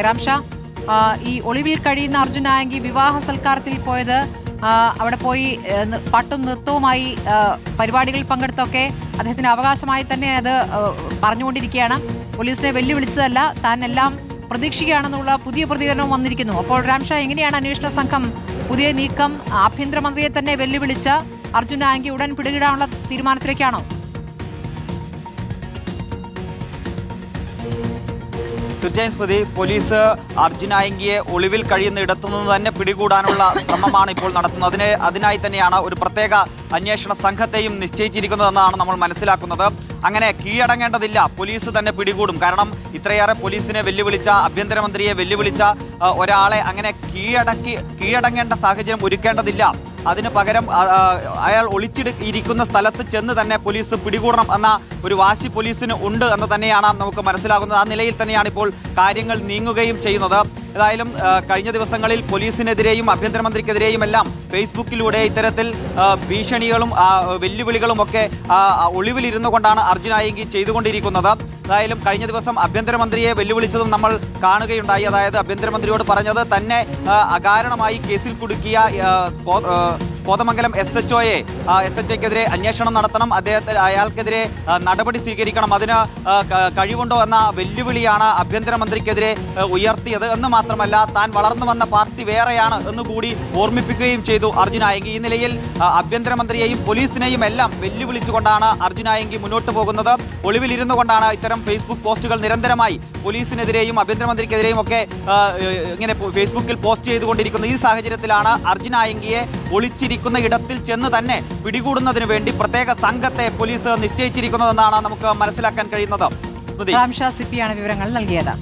റാംഷാ, ഈ ഒളിവിൽ കഴിയുന്ന അർജുൻ ആയങ്കി വിവാഹ സൽക്കാരത്തിൽ പോയത്, അവിടെ പോയി പാട്ടും നൃത്തവുമായി പരിപാടികളിൽ പങ്കെടുത്തൊക്കെ അദ്ദേഹത്തിന് അവകാശമായി തന്നെ അത് പറഞ്ഞുകൊണ്ടിരിക്കുകയാണ്. പോലീസിനെ വെല്ലുവിളിച്ചതല്ല, താൻ എല്ലാം പ്രതീക്ഷിക്കുകയാണെന്നുള്ള പുതിയ പ്രതികരണവും വന്നിരിക്കുന്നു. അപ്പോൾ റാംഷാ, എങ്ങനെയാണ് അന്വേഷണ സംഘം പുതിയ നീക്കം? ആഭ്യന്തരമന്ത്രിയെ തന്നെ വെല്ലുവിളിച്ച അർജുൻ ആയങ്കി ഉടൻ പിടികിടാനുള്ള തീരുമാനത്തിലേക്കാണോ? തീർച്ചയായും സ്മൃതി, പോലീസ് അർജുൻ ആയങ്കിയെ ഒളിവിൽ കഴിയുന്ന ഇടത്തുനിന്ന് തന്നെ പിടികൂടാനുള്ള ശ്രമമാണ് ഇപ്പോൾ നടത്തുന്നത്. അതിനായി തന്നെയാണ് ഒരു പ്രത്യേക അന്വേഷണ സംഘത്തെയും നിശ്ചയിച്ചിരിക്കുന്നതെന്നാണ് നമ്മൾ മനസ്സിലാക്കുന്നത്. അങ്ങനെ കീഴടങ്ങേണ്ടതില്ല, പോലീസ് തന്നെ പിടികൂടും. കാരണം ഇത്രയേറെ പോലീസിനെ വെല്ലുവിളിച്ച, ആഭ്യന്തരമന്ത്രിയെ വെല്ലുവിളിച്ച ഒരാളെ അങ്ങനെ കീഴടങ്ങേണ്ട സാഹചര്യം ഒരുക്കേണ്ടതില്ല. അതിന് പകരം അയാൾ ഒളിച്ചിരിക്കുന്ന സ്ഥലത്ത് ചെന്ന് തന്നെ പോലീസ് പിടികൂടണം എന്ന ഒരു വാശി പോലീസിന് ഉണ്ട് എന്ന് തന്നെയാണ് നമുക്ക് മനസ്സിലാകുന്നത്. ആ നിലയിൽ തന്നെയാണ് ഇപ്പോൾ കാര്യങ്ങൾ നീങ്ങുകയും ചെയ്യുന്നത്. ഏതായാലും കഴിഞ്ഞ ദിവസങ്ങളിൽ പോലീസിനെതിരെയും ആഭ്യന്തരമന്ത്രിക്കെതിരെയും എല്ലാം ഫേസ്ബുക്കിലൂടെ ഇത്തരത്തിൽ ഭീഷണികളും വെല്ലുവിളികളും ഒക്കെ ഒളിവിലിരുന്നു കൊണ്ടാണ് അർജുൻ ആയങ്കി ചെയ്തുകൊണ്ടിരിക്കുന്നത്. ഏതായാലും കഴിഞ്ഞ ദിവസം ആഭ്യന്തരമന്ത്രിയെ വെല്ലുവിളിച്ചതും നമ്മൾ കാണുകയുണ്ടായി. അതായത് ആഭ്യന്തരമന്ത്രിയോട് പറഞ്ഞത് തന്നെ അകാരണമായി കേസിൽ കുടുക്കിയ കോതമംഗലം SHOക്കെതിരെ അന്വേഷണം നടത്തണം, അയാൾക്കെതിരെ നടപടി സ്വീകരിക്കണം, അതിന് കഴിവുണ്ടോ എന്ന വെല്ലുവിളിയാണ് ആഭ്യന്തരമന്ത്രിക്കെതിരെ ഉയർത്തിയത്. എന്ന് മാത്രമല്ല, താൻ വളർന്നു വന്ന പാർട്ടി വേറെയാണ് എന്നുകൂടി ഓർമ്മിപ്പിക്കുകയും ചെയ്തു അർജുൻ ആയങ്കി. ഈ നിലയിൽ ആഭ്യന്തരമന്ത്രിയെയും പോലീസിനെയും എല്ലാം വെല്ലുവിളിച്ചുകൊണ്ടാണ് അർജുൻ ആയങ്കി മുന്നോട്ട് പോകുന്നത്. ഒളിവിലിരുന്നു കൊണ്ടാണ് ഇത്തരം ഫേസ്ബുക്ക് പോസ്റ്റുകൾ നിരന്തരമായി പോലീസിനെതിരെയും ആഭ്യന്തരമന്ത്രിക്കെതിരെയും ഒക്കെ ഇങ്ങനെ ഫേസ്ബുക്കിൽ പോസ്റ്റ് ചെയ്തുകൊണ്ടിരിക്കുന്നത്. ഈ സാഹചര്യത്തിലാണ് അർജുൻ ആയങ്കിയെ ഒളിച്ചിരിക്കുന്ന ഇടത്തിൽ ചെന്ന് തന്നെ പിടികൂടുന്നതിന് വേണ്ടി പ്രത്യേക സംഘത്തെ പോലീസ് നിശ്ചയിച്ചിരിക്കുന്നതെന്നാണ് നമുക്ക് മനസ്സിലാക്കാൻ കഴിയുന്നത്. റാംഷാ സിപ്പിയാണ് വിവരങ്ങൾ നൽകിയത്.